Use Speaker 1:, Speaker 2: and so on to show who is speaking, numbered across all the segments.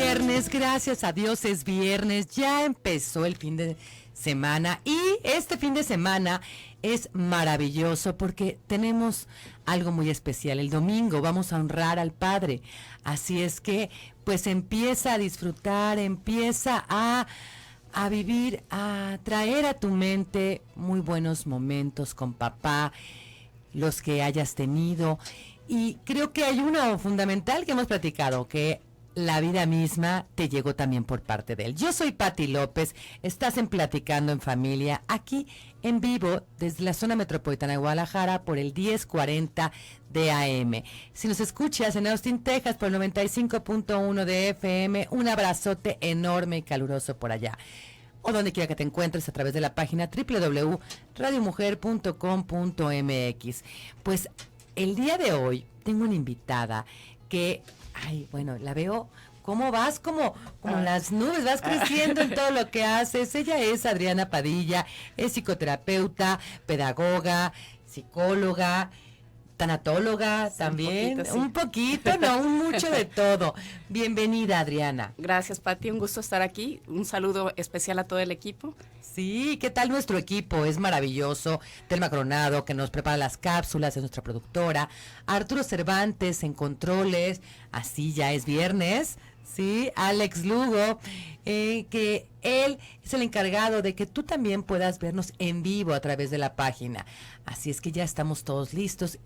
Speaker 1: viernes, gracias a Dios es viernes, ya empezó el fin de semana y este fin de semana es maravilloso porque tenemos algo muy especial. El domingo vamos a honrar al Padre, así es que pues empieza a disfrutar, empieza a vivir, a traer a tu mente muy buenos momentos con papá, los que hayas tenido. Y creo que hay uno fundamental que hemos platicado, que la vida misma te llegó también por parte de él. Yo soy Pati López, estás en Platicando en Familia, aquí en vivo desde la zona metropolitana de Guadalajara por el 1040 de AM. Si nos escuchas en Austin, Texas por el 95.1 de FM, un abrazote enorme y caluroso por allá. O donde quiera que te encuentres a través de la página www.radiomujer.com.mx. Pues el día de hoy tengo una invitada que, la veo, cómo vas, como las nubes, vas creciendo en todo lo que haces. Ella es Adriana Padilla, es psicoterapeuta, pedagoga, psicóloga, tanatóloga también, un poquito, no, mucho de todo. Bienvenida, Adriana.
Speaker 2: Gracias, Pati, un gusto estar aquí, un saludo especial a todo el equipo.
Speaker 1: Sí, ¿qué tal nuestro equipo? Es maravilloso. Telma Coronado, que nos prepara las cápsulas, es nuestra productora. Arturo Cervantes en controles, así ya es viernes. Sí, Alex Lugo, que él es el encargado de que tú también puedas vernos en vivo a través de la página. Así es que ya estamos todos listos.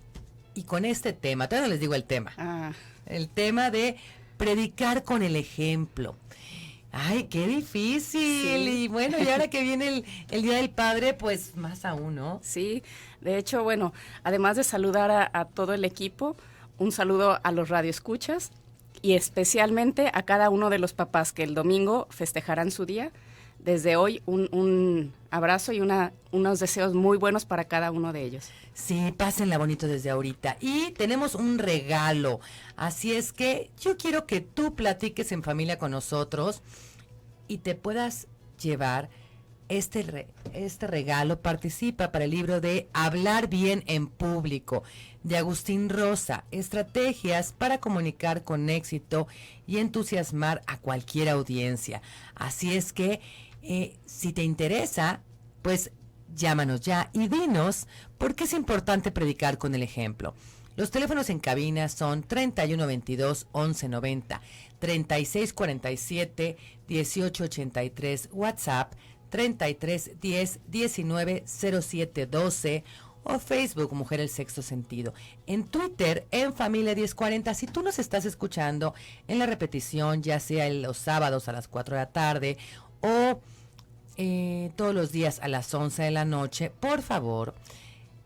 Speaker 1: Y con este tema, todavía no les digo el tema. El tema de predicar con el ejemplo. ¡Ay, qué difícil! Sí. Y bueno, y ahora que viene el Día del Padre, pues más aún, ¿no?
Speaker 2: Sí, de hecho, bueno, además de saludar a todo el equipo, un saludo a los radioescuchas y especialmente a cada uno de los papás que el domingo festejarán su día. Desde hoy, un abrazo y unos deseos muy buenos para cada uno de ellos.
Speaker 1: Sí, pásenla bonito desde ahorita. Y tenemos un regalo, así es que yo quiero que tú platiques en familia con nosotros y te puedas llevar este regalo. Participa para el libro de Hablar Bien en Público, de Agustín Rosa, estrategias para comunicar con éxito y entusiasmar a cualquier audiencia. Así es que si te interesa, pues llámanos ya y dinos por qué es importante predicar con el ejemplo. Los teléfonos en cabina son 3122-1190, 3647-1883, WhatsApp 3310-190712 o Facebook Mujer el Sexto Sentido. En Twitter, en Familia 1040, si tú nos estás escuchando en la repetición, ya sea los sábados a las 4 de la tarde o todos los días a las 11 de la noche, por favor,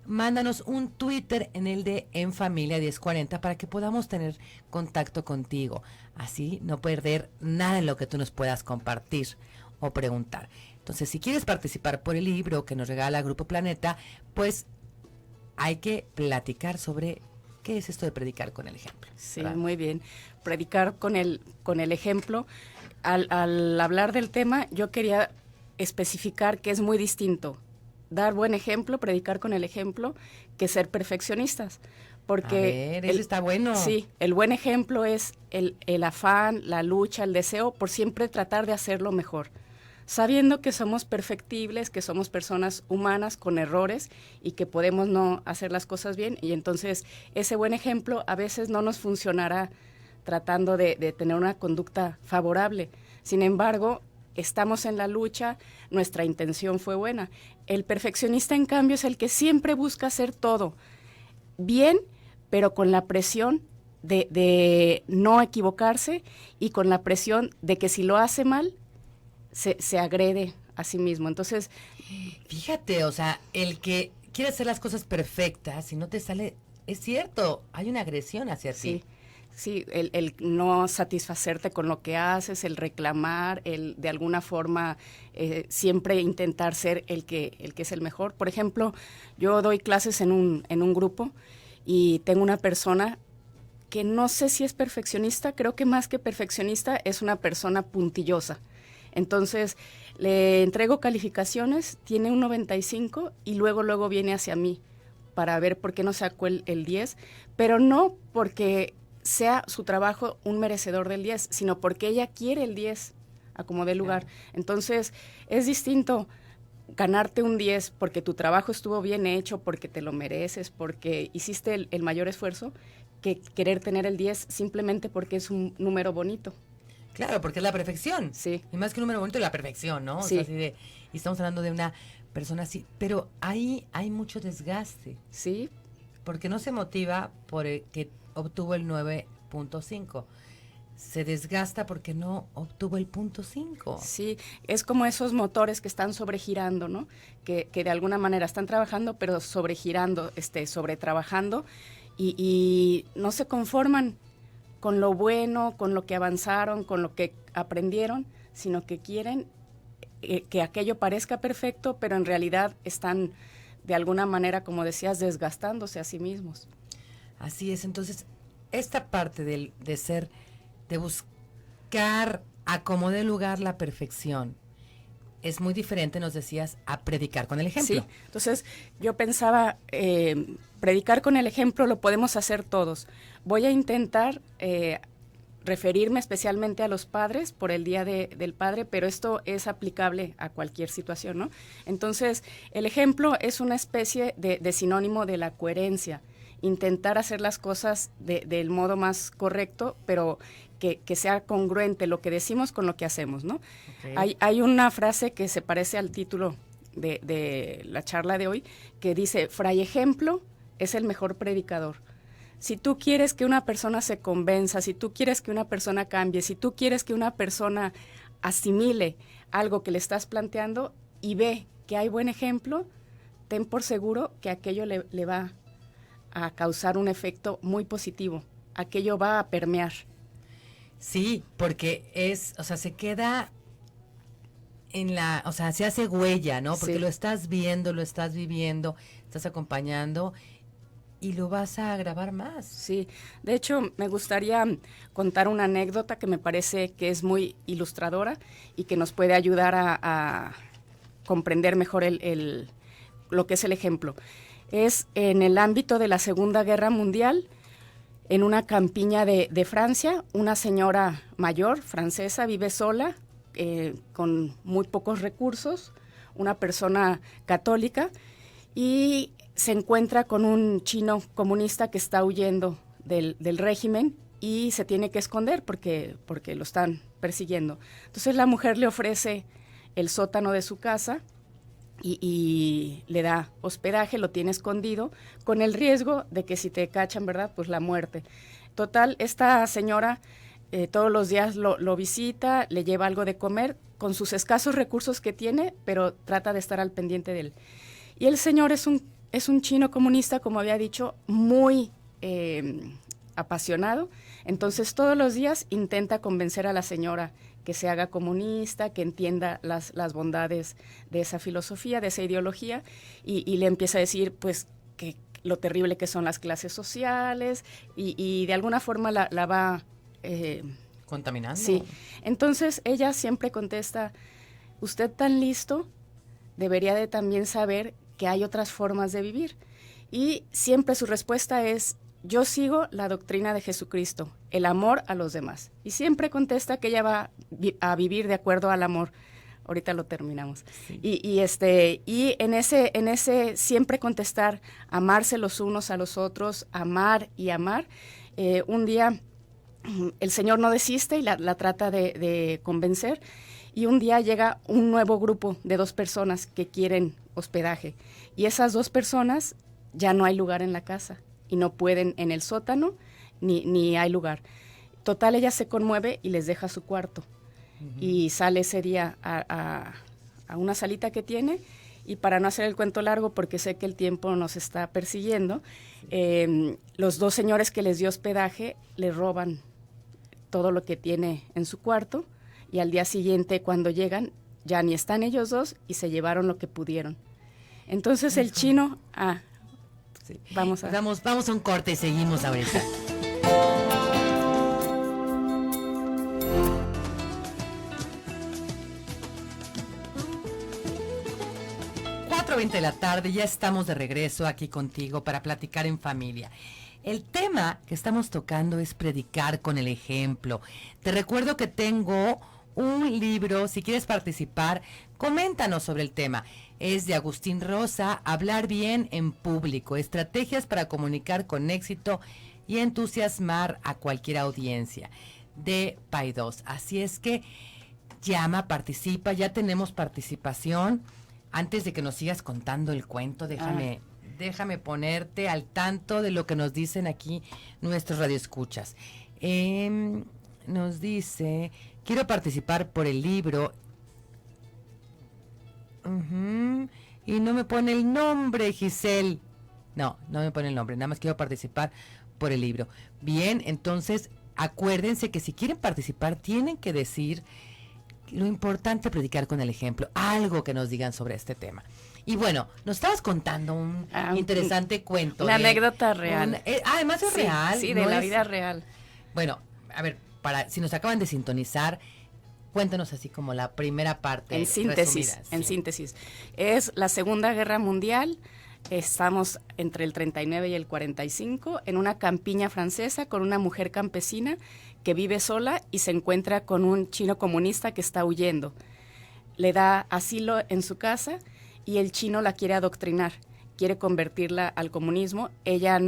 Speaker 1: mándanos un Twitter en el de En Familia 1040 para que podamos tener contacto contigo. Así no perder nada en lo que tú nos puedas compartir o preguntar. Entonces, si quieres participar por el libro que nos regala Grupo Planeta, pues hay que platicar sobre qué es esto de predicar con el ejemplo.
Speaker 2: Sí, ¿verdad? Muy bien. Predicar con el ejemplo. Al hablar del tema, yo quería especificar que es muy distinto dar buen ejemplo, predicar con el ejemplo, que ser perfeccionistas. Porque
Speaker 1: eso está bueno.
Speaker 2: Sí, el buen ejemplo es el afán, la lucha, el deseo por siempre tratar de hacerlo mejor, sabiendo que somos perfectibles, que somos personas humanas con errores y que podemos no hacer las cosas bien, y entonces ese buen ejemplo a veces no nos funcionará tratando de tener una conducta favorable. Sin embargo, estamos en la lucha, nuestra intención fue buena. El perfeccionista, en cambio, es el que siempre busca hacer todo bien, pero con la presión de no equivocarse y con la presión de que si lo hace mal, se agrede a sí mismo. Entonces,
Speaker 1: fíjate, o sea, el que quiere hacer las cosas perfectas y no te sale, es cierto, hay una agresión hacia ti.
Speaker 2: Sí, el no satisfacerte con lo que haces, el reclamar, el de alguna forma siempre intentar ser el que es el mejor. Por ejemplo, yo doy clases en un grupo y tengo una persona que no sé si es perfeccionista, creo que más que perfeccionista es una persona puntillosa. Entonces, le entrego calificaciones, tiene un 95 y luego viene hacia mí para ver por qué no sacó el 10, pero no porque sea su trabajo un merecedor del 10, sino porque ella quiere el 10 a como dé lugar.
Speaker 1: Claro.
Speaker 2: Entonces, es distinto ganarte un 10 porque tu trabajo estuvo bien hecho, porque te lo mereces, porque hiciste el mayor esfuerzo, que querer tener el 10 simplemente porque es un número bonito.
Speaker 1: Claro, porque es la perfección.
Speaker 2: Sí.
Speaker 1: Y más que un número bonito, la perfección, ¿no?
Speaker 2: Sí.
Speaker 1: O sea, así de, y estamos hablando de una persona así. Pero ahí hay mucho desgaste.
Speaker 2: Sí,
Speaker 1: Porque no se motiva por el que obtuvo el 9.5. Se desgasta porque no obtuvo el punto 5.
Speaker 2: sí, es como esos motores que están sobregirando, ¿no? Que de alguna manera están trabajando, pero sobregirando, sobretrabajando, y no se conforman con lo bueno, con lo que avanzaron, con lo que aprendieron, sino que quieren que aquello parezca perfecto, pero en realidad están de alguna manera, como decías, desgastándose a sí mismos.
Speaker 1: Así es, entonces, esta parte de buscar a como dé lugar la perfección, es muy diferente, nos decías, a predicar con el ejemplo.
Speaker 2: Sí, entonces yo pensaba, predicar con el ejemplo lo podemos hacer todos. Voy a intentar referirme especialmente a los padres por el Día del Padre, pero esto es aplicable a cualquier situación, ¿no? Entonces, el ejemplo es una especie de sinónimo de la coherencia, intentar hacer las cosas del modo más correcto, pero que sea congruente lo que decimos con lo que hacemos, ¿no? Okay. Hay una frase que se parece al título de la charla de hoy, que dice, Fray Ejemplo es el mejor predicador. Si tú quieres que una persona se convenza, si tú quieres que una persona cambie, si tú quieres que una persona asimile algo que le estás planteando y ve que hay buen ejemplo, ten por seguro que aquello le va a causar un efecto muy positivo. Aquello va a permear.
Speaker 1: Sí, porque se queda se hace huella, ¿no? Porque sí, lo estás viendo, lo estás viviendo, estás acompañando y lo vas a grabar más.
Speaker 2: Sí, de hecho me gustaría contar una anécdota que me parece que es muy ilustradora y que nos puede ayudar a comprender mejor lo que es el ejemplo. Es en el ámbito de la Segunda Guerra Mundial, en una campiña de Francia, una señora mayor francesa vive sola, con muy pocos recursos, una persona católica, y se encuentra con un chino comunista que está huyendo del régimen y se tiene que esconder porque lo están persiguiendo. Entonces la mujer le ofrece el sótano de su casa y le da hospedaje, lo tiene escondido, con el riesgo de que si te cachan, ¿verdad?, pues la muerte. Total, esta señora todos los días lo visita, le lleva algo de comer, con sus escasos recursos que tiene, pero trata de estar al pendiente de él. Y el señor es un chino comunista, como había dicho, muy apasionado. Entonces todos los días intenta convencer a la señora que se haga comunista, que entienda las bondades de esa filosofía, de esa ideología, y le empieza a decir pues que lo terrible que son las clases sociales, y de alguna forma la va
Speaker 1: contaminando.
Speaker 2: Sí. Entonces ella siempre contesta, usted tan listo debería de también saber que hay otras formas de vivir. Y siempre su respuesta es, yo sigo la doctrina de Jesucristo, el amor a los demás. Y siempre contesta que ella va a vivir de acuerdo al amor. Ahorita lo terminamos. Sí. Y en ese siempre contestar, amarse los unos a los otros, amar y amar, un día el Señor no desiste y la trata de convencer, y un día llega un nuevo grupo de 2 personas que quieren hospedaje, y esas 2 personas ya no hay lugar en la casa y no pueden en el sótano ni hay lugar. Total, ella se conmueve y les deja su cuarto. Uh-huh. Y sale ese día a una salita que tiene, y para no hacer el cuento largo, porque sé que el tiempo nos está persiguiendo, los 2 señores que les dio hospedaje le roban todo lo que tiene en su cuarto, y al día siguiente cuando llegan ya ni están ellos 2 y se llevaron lo que pudieron. Entonces el chino,
Speaker 1: sí, vamos a un corte y seguimos ahorita. 4:20 de la tarde, ya estamos de regreso aquí contigo para platicar en familia. El tema que estamos tocando es predicar con el ejemplo. Te recuerdo que tengo un libro, si quieres participar, coméntanos sobre el tema. Es de Agustín Rosa, Hablar bien en público, estrategias para comunicar con éxito y entusiasmar a cualquier audiencia, de Paidós. Así es que llama, participa, ya tenemos participación. Antes de que nos sigas contando el cuento, déjame ponerte al tanto de lo que nos dicen aquí nuestros radioescuchas. Nos dice, quiero participar por el libro. Y no me pone el nombre, Giselle. No me pone el nombre, nada más quiero participar por el libro. Bien, entonces acuérdense que si quieren participar tienen que decir lo importante, predicar con el ejemplo, algo que nos digan sobre este tema. Y bueno, nos estabas contando un interesante cuento.
Speaker 2: Una anécdota real.
Speaker 1: Además es real.
Speaker 2: Sí, de la vida real.
Speaker 1: Bueno, a ver, si nos acaban de sintonizar, cuéntanos así como la primera parte.
Speaker 2: En síntesis, síntesis. Es la Segunda Guerra Mundial. Estamos entre el 39 y el 45 en una campiña francesa con una mujer campesina que vive sola y se encuentra con un chino comunista que está huyendo. Le da asilo en su casa y el chino la quiere adoctrinar, quiere convertirla al comunismo. Ella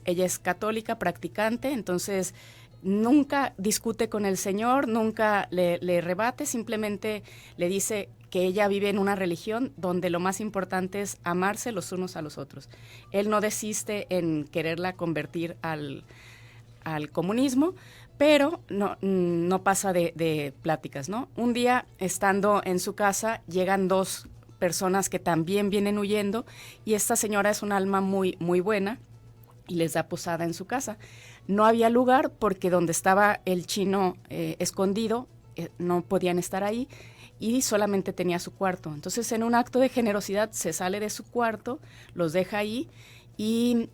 Speaker 2: es católica, practicante, entonces nunca discute con el señor, nunca le rebate, simplemente le dice que ella vive en una religión donde lo más importante es amarse los unos a los otros. Él no desiste en quererla convertir al comunismo, pero no pasa de pláticas, ¿no? Un día, estando en su casa, llegan dos personas que también vienen huyendo y esta señora es un alma muy, muy buena y les da posada en su casa. No había lugar porque donde estaba el chino escondido no podían estar ahí y solamente tenía su cuarto. Entonces, en un acto de generosidad, se sale de su cuarto, los deja ahí y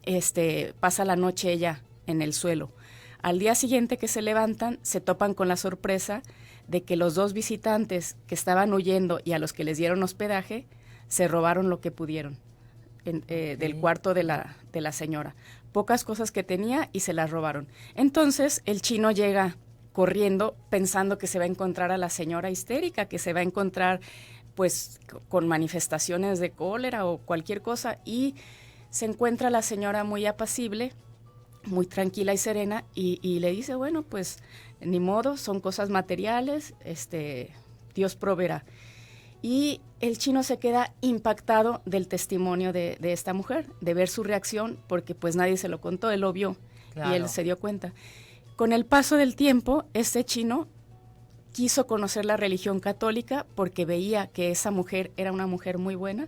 Speaker 2: pasa la noche ella en el suelo. Al día siguiente que se levantan, se topan con la sorpresa de que los dos visitantes que estaban huyendo y a los que les dieron hospedaje, se robaron lo que pudieron del cuarto de la señora. Pocas cosas que tenía y se las robaron. Entonces, el chino llega corriendo pensando que se va a encontrar a la señora histérica, que se va a encontrar pues con manifestaciones de cólera o cualquier cosa, y se encuentra a la señora muy apacible, muy tranquila y serena, y le dice, bueno, pues ni modo, son cosas materiales, Dios proveerá. Y el chino se queda impactado del testimonio de esta mujer, de ver su reacción, porque pues nadie se lo contó, él lo vio, claro, y él se dio cuenta. Con el paso del tiempo, este chino quiso conocer la religión católica porque veía que esa mujer era una mujer muy buena,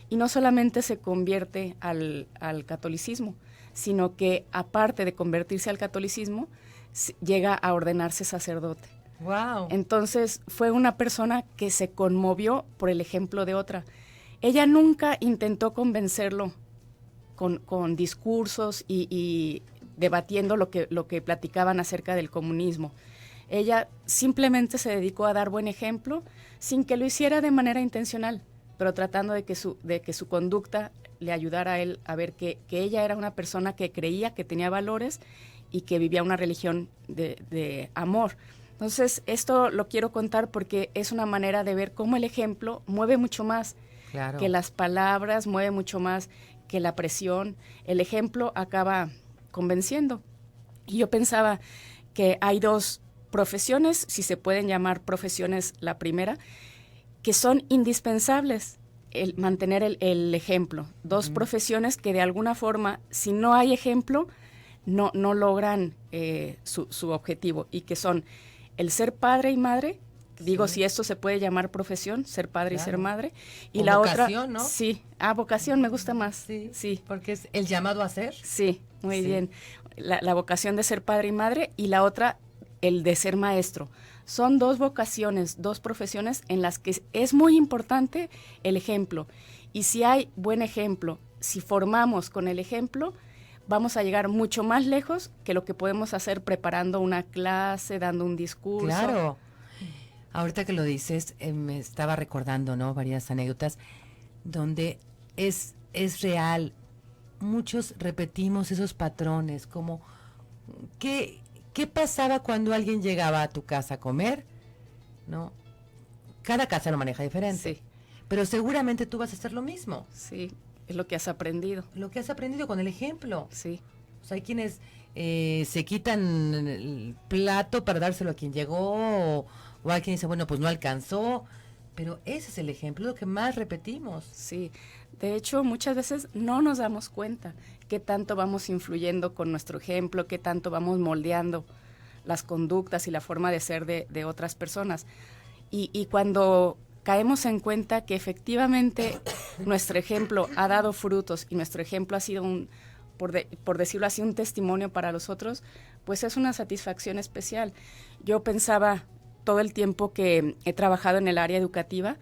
Speaker 2: y no solamente se convierte al catolicismo, sino que aparte de convertirse al catolicismo, llega a ordenarse sacerdote.
Speaker 1: Wow.
Speaker 2: Entonces fue una persona que se conmovió por el ejemplo de otra. Ella nunca intentó convencerlo con discursos y debatiendo lo que platicaban acerca del comunismo. Ella simplemente se dedicó a dar buen ejemplo sin que lo hiciera de manera intencional, pero tratando de que su conducta le ayudara a él a ver que ella era una persona que creía, que tenía valores y que vivía una religión de amor. Entonces, esto lo quiero contar porque es una manera de ver cómo el ejemplo mueve mucho más, claro, que las palabras, mueve mucho más que la presión. El ejemplo acaba convenciendo. Y yo pensaba que hay dos profesiones, si se pueden llamar profesiones, la primera, que son indispensables, el mantener el ejemplo. Dos profesiones que de alguna forma, si no hay ejemplo, no logran su objetivo, y que son el ser padre y madre. Digo, si esto se puede llamar profesión, ser padre, claro, y ser madre. Y o la vocación, otra, ¿no? Sí, vocación me gusta más. Sí,
Speaker 1: porque es el llamado a ser.
Speaker 2: Sí, muy bien. La vocación de ser padre y madre, y la otra, el de ser maestro. Son dos vocaciones, dos profesiones en las que es muy importante el ejemplo. Y si hay buen ejemplo, si formamos con el ejemplo, vamos a llegar mucho más lejos que lo que podemos hacer preparando una clase, dando un discurso.
Speaker 1: Claro. Ahorita que lo dices, me estaba recordando, ¿no?, varias anécdotas donde es real muchos repetimos esos patrones, como ¿qué pasaba cuando alguien llegaba a tu casa a comer? ¿No? Cada casa lo maneja diferente.
Speaker 2: Sí.
Speaker 1: Pero seguramente tú vas a hacer lo mismo.
Speaker 2: Sí, es lo que has aprendido.
Speaker 1: Lo que has aprendido con el ejemplo.
Speaker 2: Sí.
Speaker 1: O sea, hay quienes se quitan el plato para dárselo a quien llegó, o hay quien dice, bueno, pues no alcanzó. Pero ese es el ejemplo, lo que más repetimos.
Speaker 2: Sí, de hecho muchas veces no nos damos cuenta qué tanto vamos influyendo con nuestro ejemplo, qué tanto vamos moldeando las conductas y la forma de ser de otras personas. Y cuando caemos en cuenta que efectivamente nuestro ejemplo ha dado frutos y nuestro ejemplo ha sido por decirlo así, un testimonio para los otros, pues es una satisfacción especial. Yo pensaba todo el tiempo que he trabajado en el área educativa,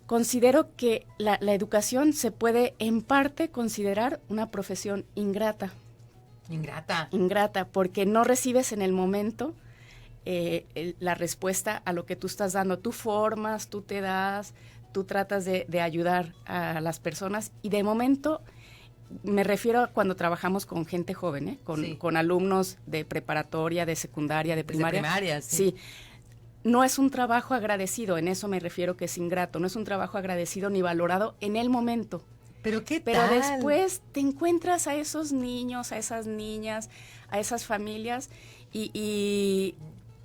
Speaker 2: considero que la educación se puede en parte considerar una profesión ingrata. Ingrata, porque no recibes en el momento la respuesta a lo que tú estás dando. Tú formas, tú te das, tú tratas de ayudar a las personas y de momento, me refiero a cuando trabajamos con gente joven, con alumnos de preparatoria, de secundaria, de primaria. Sí. No es un trabajo agradecido, en eso me refiero que es ingrato, no es un trabajo agradecido ni valorado en el momento.
Speaker 1: Pero
Speaker 2: después te encuentras a esos niños, a esas niñas, a esas familias y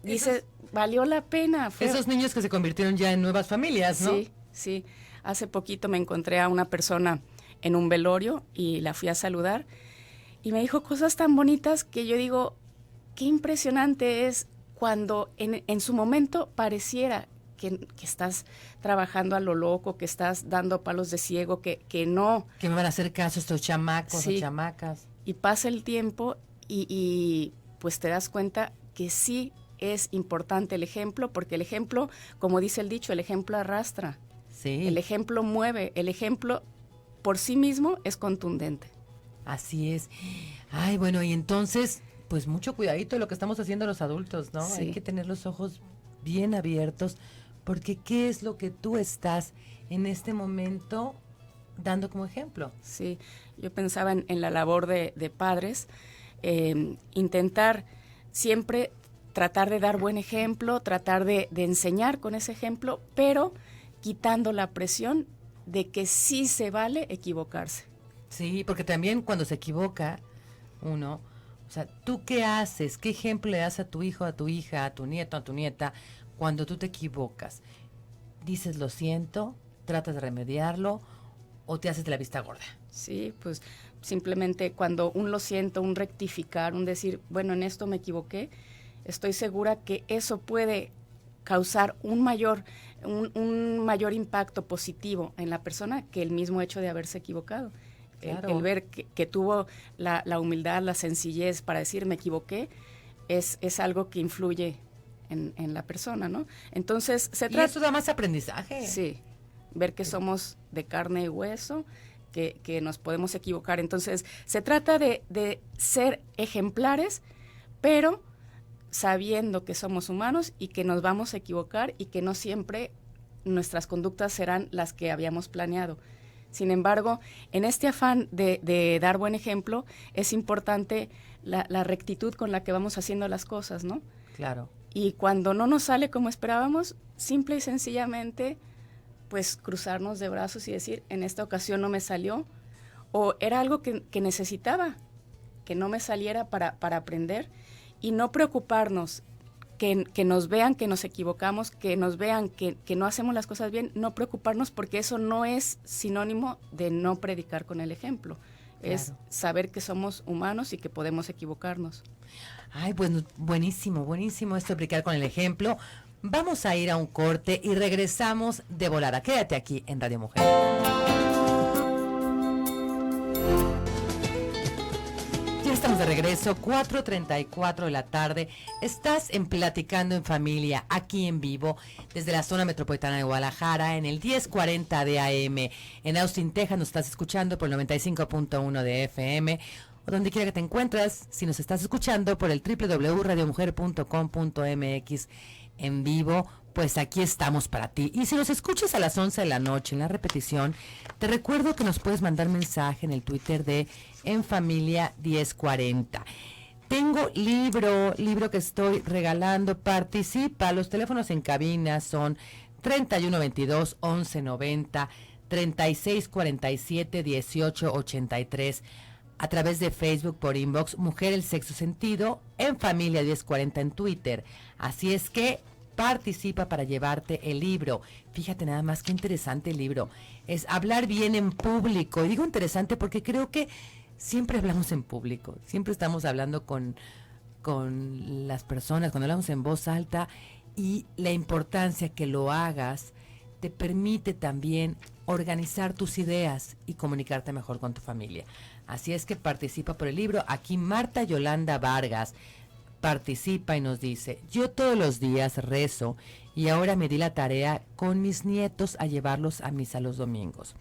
Speaker 2: dices, valió la pena.
Speaker 1: Esos niños que se convirtieron ya en nuevas familias, ¿no?
Speaker 2: Sí. Hace poquito me encontré a una persona en un velorio y la fui a saludar y me dijo cosas tan bonitas que yo digo, qué impresionante es cuando en su momento pareciera que estás trabajando a lo loco, que estás dando palos de ciego, que no.
Speaker 1: Que me van a hacer caso estos chamacos o chamacas.
Speaker 2: Y pasa el tiempo y pues te das cuenta que sí es importante el ejemplo, porque el ejemplo, como dice el dicho, el ejemplo arrastra.
Speaker 1: Sí.
Speaker 2: El ejemplo mueve, el ejemplo por sí mismo es contundente.
Speaker 1: Así es. Ay, bueno, y entonces, pues mucho cuidadito de lo que estamos haciendo los adultos, ¿no?
Speaker 2: Sí.
Speaker 1: Hay que tener los ojos bien abiertos, porque ¿qué es lo que tú estás en este momento dando como ejemplo?
Speaker 2: Sí, yo pensaba en la labor de padres, intentar siempre tratar de dar buen ejemplo, tratar de enseñar con ese ejemplo, pero quitando la presión de que sí se vale equivocarse.
Speaker 1: Sí, porque también cuando se equivoca uno, o sea, ¿tú qué haces? ¿Qué ejemplo le das a tu hijo, a tu hija, a tu nieto, a tu nieta cuando tú te equivocas? ¿Dices lo siento? ¿Tratas de remediarlo? ¿O te haces de la vista gorda?
Speaker 2: Sí, pues simplemente cuando un lo siento, un rectificar, un decir, bueno, en esto me equivoqué, estoy segura que eso puede causar un mayor impacto positivo en la persona que el mismo hecho de haberse equivocado. Claro. El ver que tuvo la humildad, la sencillez para decir me equivoqué, es algo que influye en la persona, ¿no? Entonces se trata...
Speaker 1: Y eso da más aprendizaje.
Speaker 2: Sí, ver que somos de carne y hueso, que nos podemos equivocar. Entonces se trata de ser ejemplares, pero sabiendo que somos humanos y que nos vamos a equivocar y que no siempre nuestras conductas serán las que habíamos planeado. Sin embargo, en este afán de dar buen ejemplo, es importante la rectitud con la que vamos haciendo las cosas, ¿no?
Speaker 1: Claro.
Speaker 2: Y cuando no nos sale como esperábamos, simple y sencillamente, pues cruzarnos de brazos y decir, en esta ocasión no me salió, o era algo que necesitaba, que no me saliera para aprender, y no preocuparnos, que nos vean que nos equivocamos, que nos vean que no hacemos las cosas bien, no preocuparnos porque eso no es sinónimo de no predicar con el ejemplo. Claro. Es saber que somos humanos y que podemos equivocarnos.
Speaker 1: Ay, pues buenísimo, buenísimo esto de predicar con el ejemplo. Vamos a ir a un corte y regresamos de volada. Quédate aquí en Radio Mujer. Estamos de regreso, 4:34 de la tarde. Estás en Platicando en Familia, aquí en vivo, desde la zona metropolitana de Guadalajara, en el 1040 de AM. En Austin, Texas, nos estás escuchando por el 95.1 de FM, o donde quiera que te encuentres, si nos estás escuchando por el www.radiomujer.com.mx en vivo, pues aquí estamos para ti. Y si nos escuchas a las 11 de la noche en la repetición, te recuerdo que nos puedes mandar mensaje en el Twitter de En Familia 1040. Tengo libro que estoy regalando, participa. Los teléfonos en cabina son 3122-1190, 3647-1883. A través de Facebook por inbox, Mujer el Sexto Sentido, En Familia 1040 en Twitter. Así es que participa para llevarte el libro. Fíjate nada más qué interesante el libro. Es hablar bien en público. Y digo interesante porque creo que siempre hablamos en público. Siempre estamos hablando con las personas, cuando hablamos en voz alta. Y la importancia que lo hagas te permite también organizar tus ideas y comunicarte mejor con tu familia. Así es que participa por el libro. Aquí Marta Yolanda Vargas participa y nos dice: yo todos los días rezo y ahora me di la tarea con mis nietos a llevarlos a misa los domingos.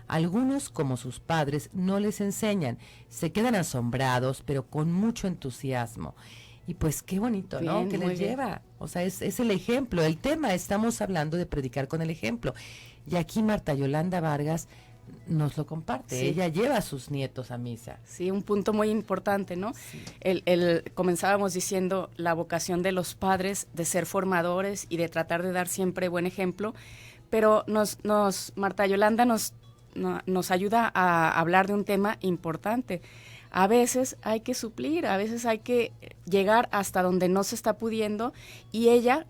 Speaker 1: Algunos, como sus padres, no les enseñan, se quedan asombrados, pero con mucho entusiasmo. Y pues qué bonito, ¿no? Que les lleva. O sea, es el ejemplo. El tema, estamos hablando de predicar con el ejemplo. Y aquí Marta Yolanda Vargas nos lo comparte. Sí. Ella lleva a sus nietos a misa.
Speaker 2: Sí, un punto muy importante, ¿no? Sí. Comenzábamos diciendo la vocación de los padres de ser formadores y de tratar de dar siempre buen ejemplo, pero Marta Yolanda nos ayuda a hablar de un tema importante. A veces hay que suplir, a veces hay que llegar hasta donde no se está pudiendo, y ella,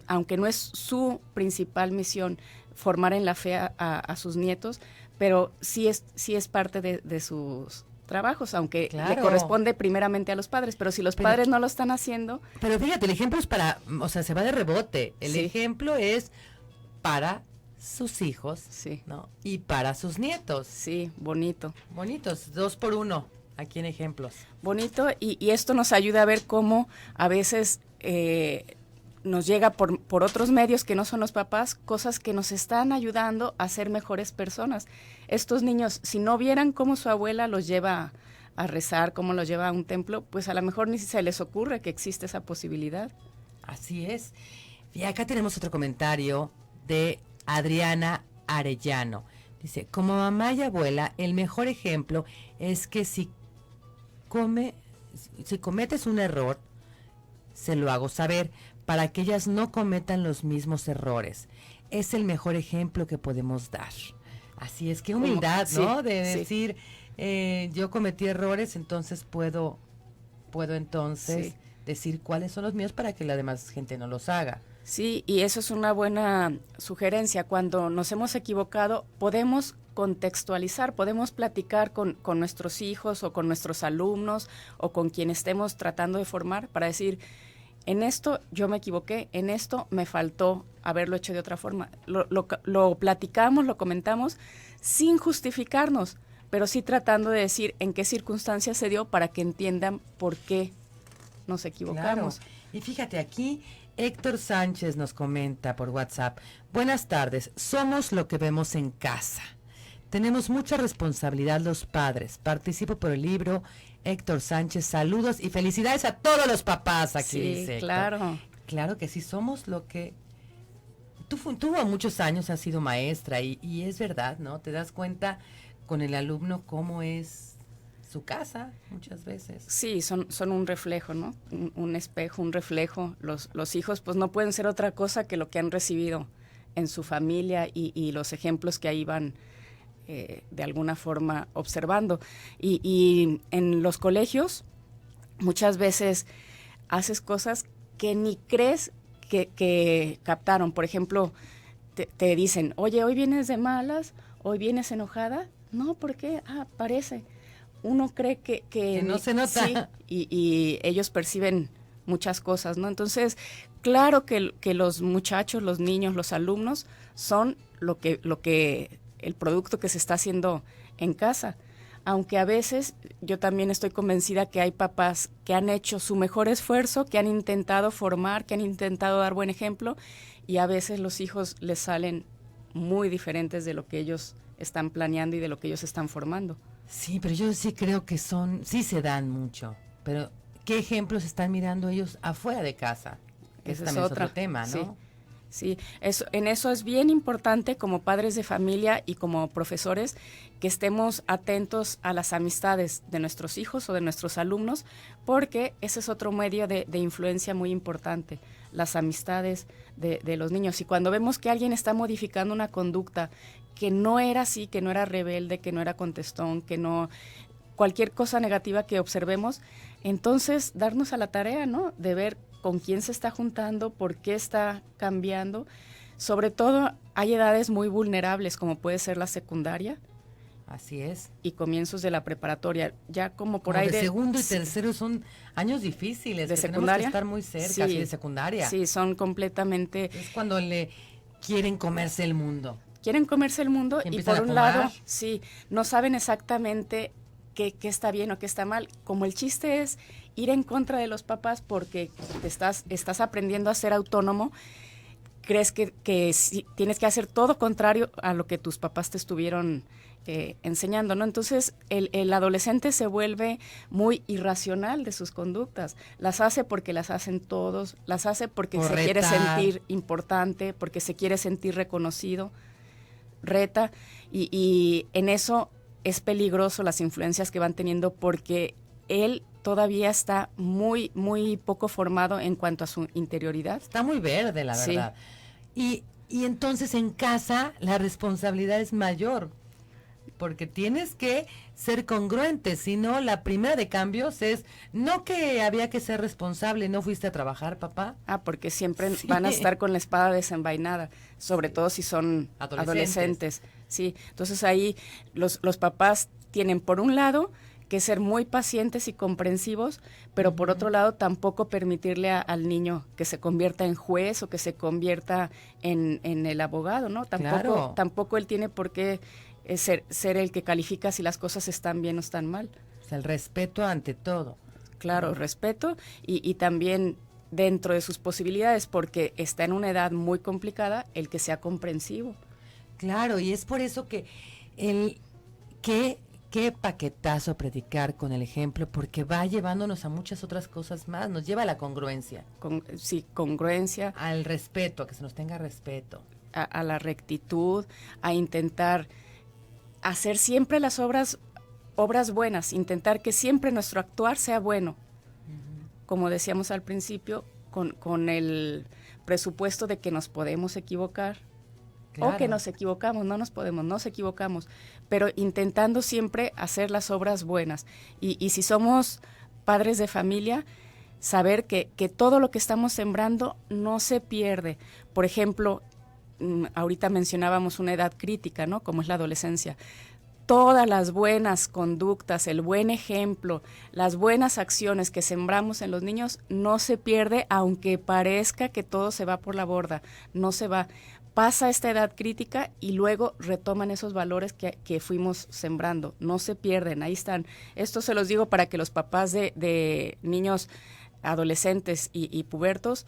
Speaker 2: aunque no es su principal misión formar en la fe a sus nietos, pero sí es parte de sus trabajos, aunque le corresponde primeramente a los padres, pero si los padres no lo están haciendo.
Speaker 1: Pero fíjate, el ejemplo es se va de rebote. El ejemplo es para sus hijos, ¿no? Y para sus nietos.
Speaker 2: Sí, bonito.
Speaker 1: Bonitos, 2 por 1, aquí en ejemplos.
Speaker 2: Bonito, y esto nos ayuda a ver cómo a veces nos llega por otros medios que no son los papás, cosas que nos están ayudando a ser mejores personas. Estos niños, si no vieran cómo su abuela los lleva a rezar, cómo los lleva a un templo, pues a lo mejor ni se les ocurre que existe esa posibilidad.
Speaker 1: Así es. Y acá tenemos otro comentario de Adriana Arellano. Dice: como mamá y abuela, el mejor ejemplo es que si cometes un error, se lo hago saber, para que ellas no cometan los mismos errores. Es el mejor ejemplo que podemos dar. Así es, que humildad, ¿no? De decir, yo cometí errores, entonces puedo entonces decir cuáles son los míos para que la demás gente no los haga.
Speaker 2: Sí, y eso es una buena sugerencia. Cuando nos hemos equivocado, podemos contextualizar, podemos platicar con nuestros hijos o con nuestros alumnos o con quien estemos tratando de formar para decir: en esto yo me equivoqué, en esto me faltó haberlo hecho de otra forma. Lo platicamos, lo comentamos sin justificarnos, pero sí tratando de decir en qué circunstancias se dio para que entiendan por qué nos equivocamos.
Speaker 1: Claro. Y fíjate, aquí Héctor Sánchez nos comenta por WhatsApp: buenas tardes, somos lo que vemos en casa. Tenemos mucha responsabilidad los padres. Participo por el libro. Héctor Sánchez, saludos y felicidades a todos los papás, aquí dice.
Speaker 2: Claro.
Speaker 1: Claro que sí, somos lo que... Tú a muchos años has sido maestra y es verdad, ¿no? Te das cuenta con el alumno cómo es su casa muchas veces.
Speaker 2: Sí, son un reflejo, ¿no? Un espejo, un reflejo. Los hijos pues no pueden ser otra cosa que lo que han recibido en su familia y los ejemplos que ahí van de alguna forma observando. Y en los colegios muchas veces haces cosas que ni crees que captaron. Por ejemplo, te dicen: oye, ¿hoy vienes de malas? ¿Hoy vienes enojada? No, ¿por qué? Parece. Uno cree que
Speaker 1: no se nota.
Speaker 2: Sí, y ellos perciben muchas cosas, ¿no? Entonces, claro que los muchachos, los niños, los alumnos son lo que el producto que se está haciendo en casa. Aunque a veces yo también estoy convencida que hay papás que han hecho su mejor esfuerzo, que han intentado formar, que han intentado dar buen ejemplo, y a veces los hijos les salen muy diferentes de lo que ellos están planeando y de lo que ellos están formando.
Speaker 1: Sí, pero yo sí creo que sí se dan mucho, pero ¿qué ejemplos están mirando ellos afuera de casa? Ese también es otro tema, ¿no?
Speaker 2: Sí. Sí, en eso es bien importante como padres de familia y como profesores que estemos atentos a las amistades de nuestros hijos o de nuestros alumnos, porque ese es otro medio de influencia muy importante, las amistades de los niños. Y cuando vemos que alguien está modificando una conducta que no era así, que no era rebelde, que no era contestón, que no... cualquier cosa negativa que observemos, entonces darnos a la tarea, ¿no? De ver con quién se está juntando, por qué está cambiando. Sobre todo, hay edades muy vulnerables, como puede ser la secundaria.
Speaker 1: Así es.
Speaker 2: Y comienzos de la preparatoria. Ya como por
Speaker 1: como
Speaker 2: ahí
Speaker 1: de segundo y tercero son años difíciles.
Speaker 2: De
Speaker 1: que
Speaker 2: secundaria.
Speaker 1: Tenemos que estar muy cerca,
Speaker 2: Sí,
Speaker 1: así de secundaria.
Speaker 2: Sí, son completamente...
Speaker 1: Es cuando le quieren comerse el mundo.
Speaker 2: Quieren comerse el mundo y por un lado, sí, no saben exactamente qué está bien o qué está mal. Como el chiste es ir en contra de los papás porque estás aprendiendo a ser autónomo, crees que sí, tienes que hacer todo contrario a lo que tus papás te estuvieron enseñando, ¿no? Entonces el adolescente se vuelve muy irracional de sus conductas. Las hace porque las hacen todos, las hace porque se quiere sentir importante, porque se quiere sentir reconocido, reta, y en eso es peligroso las influencias que van teniendo porque él todavía está muy, muy poco formado en cuanto a su interioridad.
Speaker 1: Está muy verde, la verdad. Sí. Y entonces en casa la responsabilidad es mayor, porque tienes que ser congruente, si no, la primera de cambios es, no que había que ser responsable, ¿no fuiste a trabajar, papá?
Speaker 2: Porque siempre van a estar con la espada desenvainada, sobre todo si son adolescentes. Sí, entonces ahí los papás tienen por un lado que ser muy pacientes y comprensivos, pero por otro lado tampoco permitirle al niño que se convierta en juez o que se convierta en el abogado, ¿no? Tampoco él tiene por qué ser el que califica si las cosas están bien o están mal.
Speaker 1: O sea, el respeto ante todo.
Speaker 2: Claro, respeto y también dentro de sus posibilidades, porque está en una edad muy complicada, el que sea comprensivo.
Speaker 1: Claro, y es por eso que qué paquetazo predicar con el ejemplo, porque va llevándonos a muchas otras cosas más, nos lleva a la congruencia.
Speaker 2: Sí, congruencia.
Speaker 1: Al respeto, a que se nos tenga respeto.
Speaker 2: A la rectitud, a intentar hacer siempre las obras buenas, intentar que siempre nuestro actuar sea bueno. Como decíamos al principio, con el presupuesto de que nos podemos equivocar. Claro. O que nos equivocamos, nos equivocamos, pero intentando siempre hacer las obras buenas. Y si somos padres de familia, saber que todo lo que estamos sembrando no se pierde. Por ejemplo, ahorita mencionábamos una edad crítica, ¿no? Como es la adolescencia. Todas las buenas conductas, el buen ejemplo, las buenas acciones que sembramos en los niños no se pierde, aunque parezca que todo se va por la borda, no se va. Pasa esta edad crítica y luego retoman esos valores que fuimos sembrando. No se pierden, ahí están. Esto se los digo para que los papás de niños adolescentes y pubertos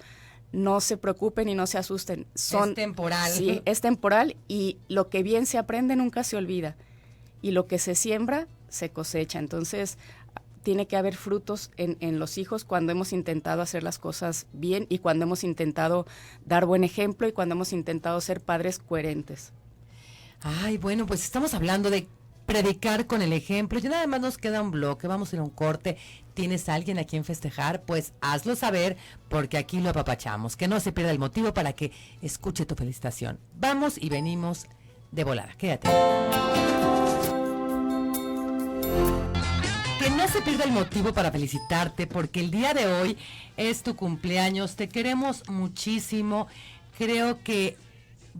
Speaker 2: no se preocupen y no se asusten.
Speaker 1: Es temporal.
Speaker 2: Sí, es temporal y lo que bien se aprende nunca se olvida. Y lo que se siembra se cosecha. Entonces, tiene que haber frutos en los hijos cuando hemos intentado hacer las cosas bien y cuando hemos intentado dar buen ejemplo y cuando hemos intentado ser padres coherentes.
Speaker 1: Ay, bueno, pues estamos hablando de predicar con el ejemplo. Ya nada más nos queda un bloque, vamos a ir a un corte. ¿Tienes a alguien a quien festejar? Pues hazlo saber, porque aquí lo apapachamos. Que no se pierda el motivo para que escuche tu felicitación. Vamos y venimos de volada. Quédate. Que no se pierda el motivo para felicitarte, porque el día de hoy es tu cumpleaños. Te queremos muchísimo. Creo que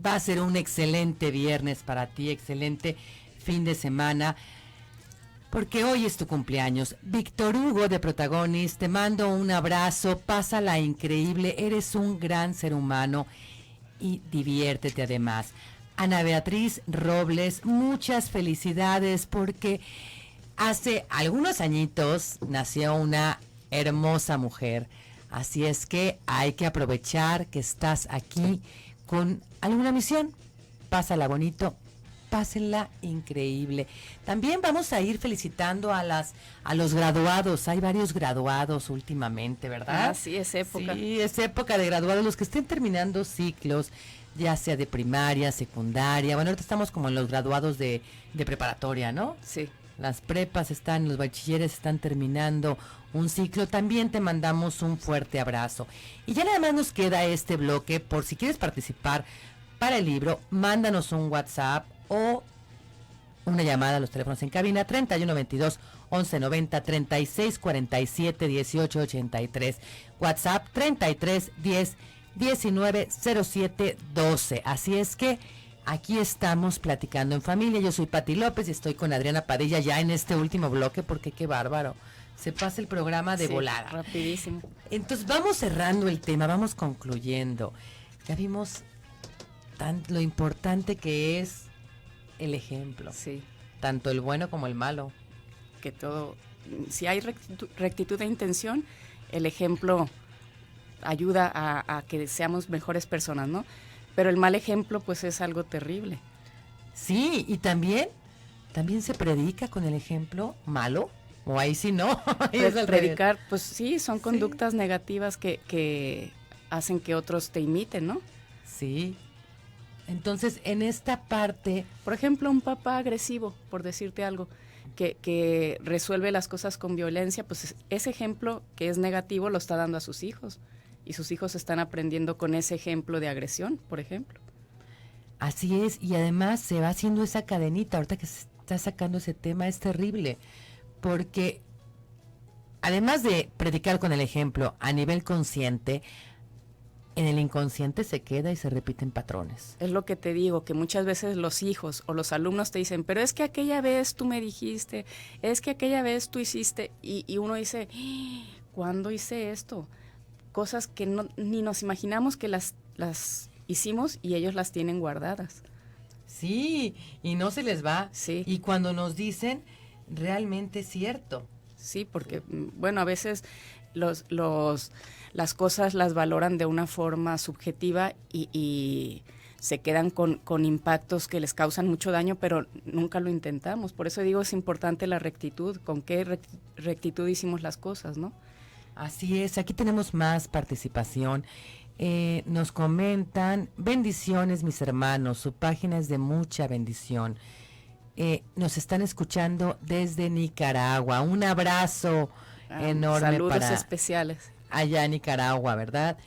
Speaker 1: va a ser un excelente viernes para ti, excelente fin de semana, porque hoy es tu cumpleaños. Víctor Hugo de Protagonist, te mando un abrazo, pásala increíble, eres un gran ser humano y diviértete además. Ana Beatriz Robles, muchas felicidades, porque hace algunos añitos nació una hermosa mujer, así es que hay que aprovechar que estás aquí con alguna misión. Pásala bonito pásenla increíble. También vamos a ir felicitando a los graduados. Hay varios graduados últimamente, ¿verdad?
Speaker 2: Ah, sí, es época.
Speaker 1: Sí, es época de graduados. Los que estén terminando ciclos, ya sea de primaria, secundaria. Bueno, ahorita estamos como en los graduados de preparatoria, ¿no?
Speaker 2: Sí.
Speaker 1: Las prepas están, los bachilleres están terminando un ciclo. También te mandamos un fuerte abrazo. Y ya nada más nos queda este bloque. Por si quieres participar para el libro, mándanos un WhatsApp o una llamada a los teléfonos en cabina 3122 1190 36 47 18 83. WhatsApp 33 10 19 07 12. Así es que aquí estamos platicando en familia. Yo soy Pati López y estoy con Adriana Padilla ya en este último bloque porque qué bárbaro. Se pasa el programa de volada.
Speaker 2: Rapidísimo.
Speaker 1: Entonces vamos cerrando el tema, vamos concluyendo. Ya vimos lo importante que es el ejemplo.
Speaker 2: Sí.
Speaker 1: Tanto el bueno como el malo.
Speaker 2: Que todo, si hay rectitud de intención, el ejemplo ayuda a que seamos mejores personas, ¿no? Pero el mal ejemplo, pues, es algo terrible.
Speaker 1: Sí, y también se predica con el ejemplo malo, o ahí sí no.
Speaker 2: Predicar, pues sí, son conductas negativas que hacen que otros te imiten, ¿no?
Speaker 1: Sí. Entonces, en esta parte...
Speaker 2: Por ejemplo, un papá agresivo, por decirte algo, que resuelve las cosas con violencia, pues ese ejemplo que es negativo lo está dando a sus hijos. Y sus hijos están aprendiendo con ese ejemplo de agresión, por ejemplo.
Speaker 1: Así es, y además se va haciendo esa cadenita. Ahorita que se está sacando ese tema es terrible, porque además de predicar con el ejemplo a nivel consciente, en el inconsciente se queda y se repiten patrones.
Speaker 2: Es lo que te digo, que muchas veces los hijos o los alumnos te dicen, pero es que aquella vez tú me dijiste, es que aquella vez tú hiciste, y uno dice, ¿cuándo hice esto? Cosas que ni nos imaginamos que las hicimos y ellos las tienen guardadas.
Speaker 1: Sí, y no se les va.
Speaker 2: Sí.
Speaker 1: Y cuando nos dicen, realmente es cierto.
Speaker 2: Sí, porque, bueno, a veces las cosas las valoran de una forma subjetiva y se quedan con impactos que les causan mucho daño, pero nunca lo intentamos. Por eso digo, es importante la rectitud, con qué rectitud hicimos las cosas, ¿no?
Speaker 1: Así es, aquí tenemos más participación. Nos comentan, bendiciones mis hermanos, su página es de mucha bendición. Nos están escuchando desde Nicaragua. Un abrazo enorme.
Speaker 2: Saludos
Speaker 1: para
Speaker 2: especiales.
Speaker 1: Allá en Nicaragua, ¿verdad?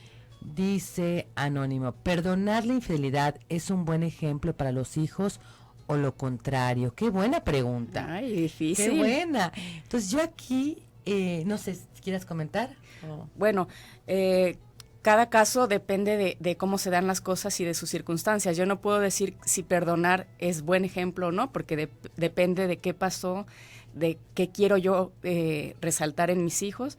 Speaker 1: Dice Anónimo, ¿perdonar la infidelidad es un buen ejemplo para los hijos o lo contrario? Qué buena pregunta.
Speaker 2: Ay, difícil.
Speaker 1: Qué buena. Entonces yo aquí, no sé, ¿quieres comentar?
Speaker 2: Bueno, cada caso depende de cómo se dan las cosas y de sus circunstancias. Yo no puedo decir si perdonar es buen ejemplo o no, porque depende de qué pasó, de qué quiero yo resaltar en mis hijos.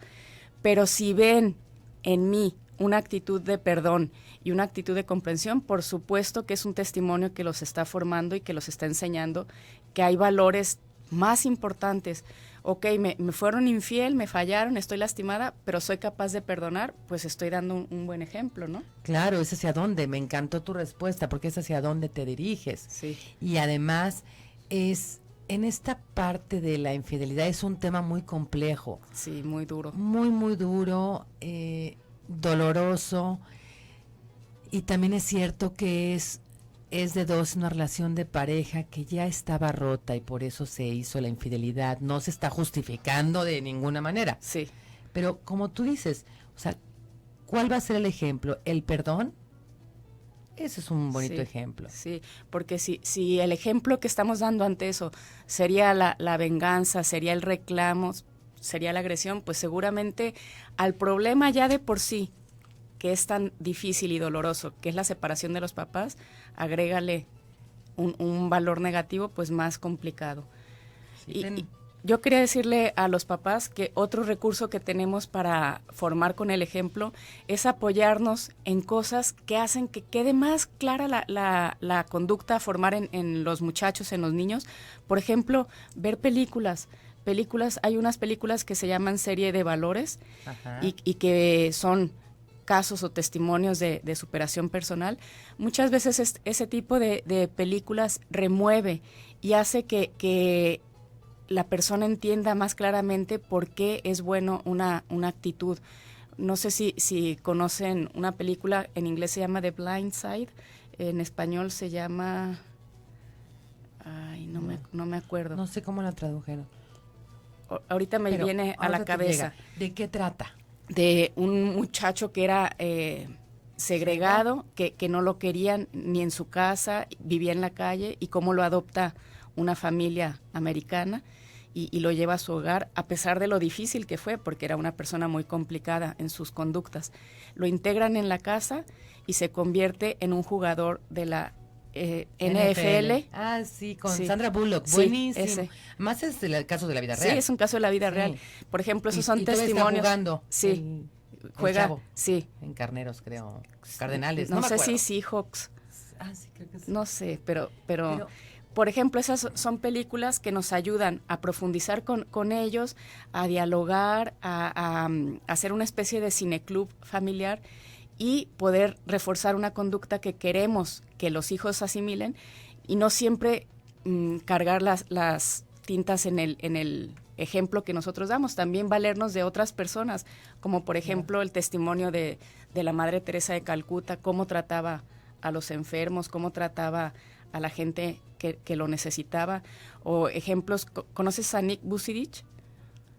Speaker 2: Pero si ven en mí una actitud de perdón y una actitud de comprensión, por supuesto que es un testimonio que los está formando y que los está enseñando que hay valores más importantes. Ok, me fueron infiel, me fallaron, estoy lastimada, pero soy capaz de perdonar, pues estoy dando un buen ejemplo, ¿no?
Speaker 1: Claro, es hacia dónde, me encantó tu respuesta, porque es hacia dónde te diriges.
Speaker 2: Sí.
Speaker 1: Y además, en esta parte de la infidelidad es un tema muy complejo.
Speaker 2: Sí, muy duro.
Speaker 1: Muy, muy duro, doloroso, y también es cierto que es de dos, una relación de pareja que ya estaba rota y por eso se hizo la infidelidad. No se está justificando de ninguna manera.
Speaker 2: Sí.
Speaker 1: Pero como tú dices, o sea, ¿cuál va a ser el ejemplo? ¿El perdón? Ese es un bonito ejemplo.
Speaker 2: Sí, porque si el ejemplo que estamos dando ante eso sería la venganza, sería el reclamo, sería la agresión, pues seguramente al problema ya de por sí, que es tan difícil y doloroso, que es la separación de los papás, agrégale un valor negativo, pues más complicado.
Speaker 1: Sí,
Speaker 2: y yo quería decirle a los papás que otro recurso que tenemos para formar con el ejemplo es apoyarnos en cosas que hacen que quede más clara la conducta a formar en los muchachos, en los niños. Por ejemplo, ver películas, hay unas películas que se llaman serie de valores y que son casos o testimonios de superación personal, muchas veces ese tipo de películas remueve y hace que la persona entienda más claramente por qué es bueno una actitud. No sé si conocen una película, en inglés se llama The Blind Side, en español se llama... Ay, no me acuerdo.
Speaker 1: No sé cómo la tradujeron.
Speaker 2: Ahorita me viene a la cabeza.
Speaker 1: ¿De qué trata?
Speaker 2: De un muchacho que era segregado, que no lo querían ni en su casa, vivía en la calle, y cómo lo adopta una familia americana y lo lleva a su hogar, a pesar de lo difícil que fue, porque era una persona muy complicada en sus conductas. Lo integran en la casa y se convierte en un jugador de la NFL.
Speaker 1: Ah, sí, con Sandra Bullock,
Speaker 2: sí,
Speaker 1: buenísimo.
Speaker 2: Ese.
Speaker 1: Más es el caso de la vida real.
Speaker 2: Sí, es un caso de la vida real. Por ejemplo, esos son testimonios.
Speaker 1: Está jugando.
Speaker 2: Sí, juega.
Speaker 1: Chavo,
Speaker 2: sí.
Speaker 1: En Carneros, creo. Cardenales.
Speaker 2: No
Speaker 1: me
Speaker 2: sé
Speaker 1: acuerdo.
Speaker 2: si Seahawks.
Speaker 1: Ah, sí, creo que sí.
Speaker 2: No sé, pero por ejemplo, esas son películas que nos ayudan a profundizar con ellos, a dialogar, a hacer una especie de cineclub familiar y poder reforzar una conducta que queremos que los hijos asimilen, y no siempre cargar las tintas en el ejemplo que nosotros damos, también valernos de otras personas, como por ejemplo el testimonio de la Madre Teresa de Calcuta, cómo trataba a los enfermos, cómo trataba a la gente que lo necesitaba, o ejemplos. ¿Conoces a Nick Vucinic?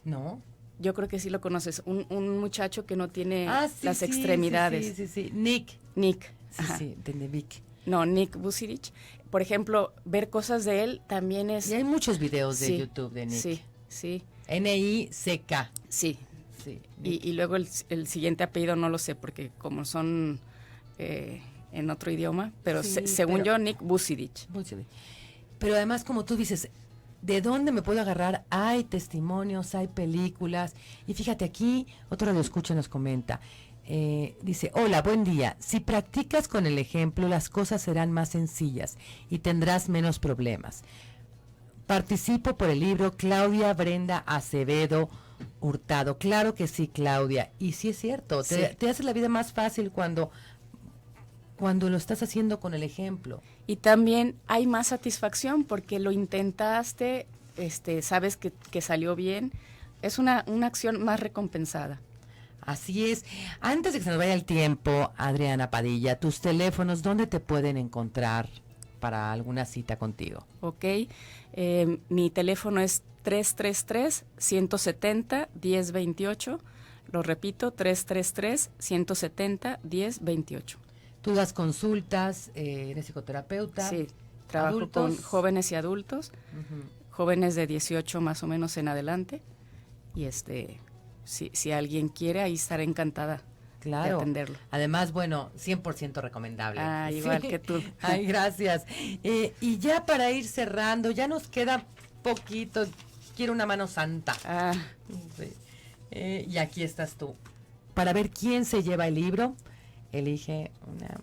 Speaker 1: No.
Speaker 2: Yo creo que sí lo conoces, un muchacho que no tiene las
Speaker 1: sí,
Speaker 2: extremidades.
Speaker 1: Sí. Nick.
Speaker 2: Sí,
Speaker 1: Ajá. Sí, de Vic.
Speaker 2: No, Nick Vucinic. Por ejemplo, ver cosas de él también es...
Speaker 1: Y hay muchos videos de YouTube de Nick.
Speaker 2: Sí.
Speaker 1: N-I-C-K.
Speaker 2: Sí.
Speaker 1: Sí.
Speaker 2: Y luego el siguiente apellido no lo sé, porque como son en otro idioma, pero según yo, Nick Vucinic.
Speaker 1: Pero además, como tú dices, ¿de dónde me puedo agarrar? Hay testimonios, hay películas. Y fíjate, aquí otro lo escucha y nos comenta. Dice, hola, buen día. Si practicas con el ejemplo, las cosas serán más sencillas y tendrás menos problemas. Participo por el libro Claudia Brenda Acevedo Hurtado. Claro que sí, Claudia. Y sí es cierto, te hace la vida más fácil cuando lo estás haciendo con el ejemplo.
Speaker 2: Y también hay más satisfacción porque lo intentaste, sabes que salió bien. Es una acción más recompensada.
Speaker 1: Así es. Antes de que se nos vaya el tiempo, Adriana Padilla, tus teléfonos, ¿dónde te pueden encontrar para alguna cita contigo?
Speaker 2: Ok, mi teléfono es 333-170-1028. Lo repito, 333-170-1028.
Speaker 1: Tú das consultas, eres psicoterapeuta.
Speaker 2: Sí, trabajo
Speaker 1: adultos.
Speaker 2: con jóvenes y adultos, jóvenes de 18 más o menos en adelante. Y si alguien quiere, ahí estaré encantada de atenderlo.
Speaker 1: Además, bueno, 100% recomendable.
Speaker 2: Igual que tú.
Speaker 1: Ay, gracias. Y ya para ir cerrando, ya nos queda poquito. Quiero una mano santa. Sí. Y aquí estás tú. Para ver quién se lleva el libro, elige una.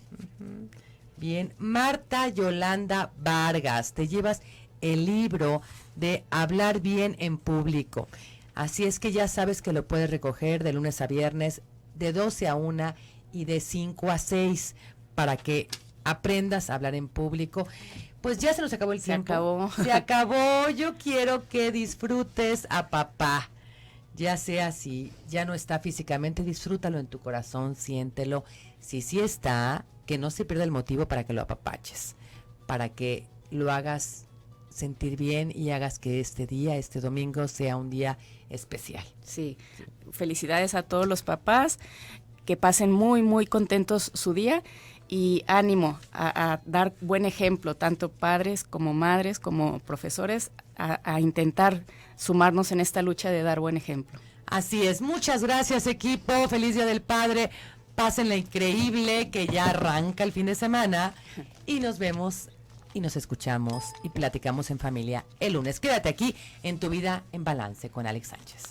Speaker 1: Bien, Marta Yolanda Vargas, te llevas el libro de Hablar Bien en Público. Así es que ya sabes que lo puedes recoger de lunes a viernes de 12 a 1 y de 5 a 6 para que aprendas a hablar en público. Pues ya se nos acabó el tiempo. Se acabó. Yo quiero que disfrutes a papá. Ya sea si ya no está físicamente, disfrútalo en tu corazón, siéntelo. Si sí está, que no se pierda el motivo para que lo apapaches, para que lo hagas sentir bien y hagas que este día, este domingo, sea un día especial.
Speaker 2: Sí, felicidades a todos los papás, que pasen muy, muy contentos su día y ánimo a dar buen ejemplo, tanto padres como madres, como profesores, a intentar sumarnos en esta lucha de dar buen ejemplo.
Speaker 1: Así es, muchas gracias equipo, feliz Día del Padre, pásenla increíble que ya arranca el fin de semana y nos vemos y nos escuchamos y platicamos en familia el lunes. Quédate aquí en Tu Vida en Balance con Alex Sánchez.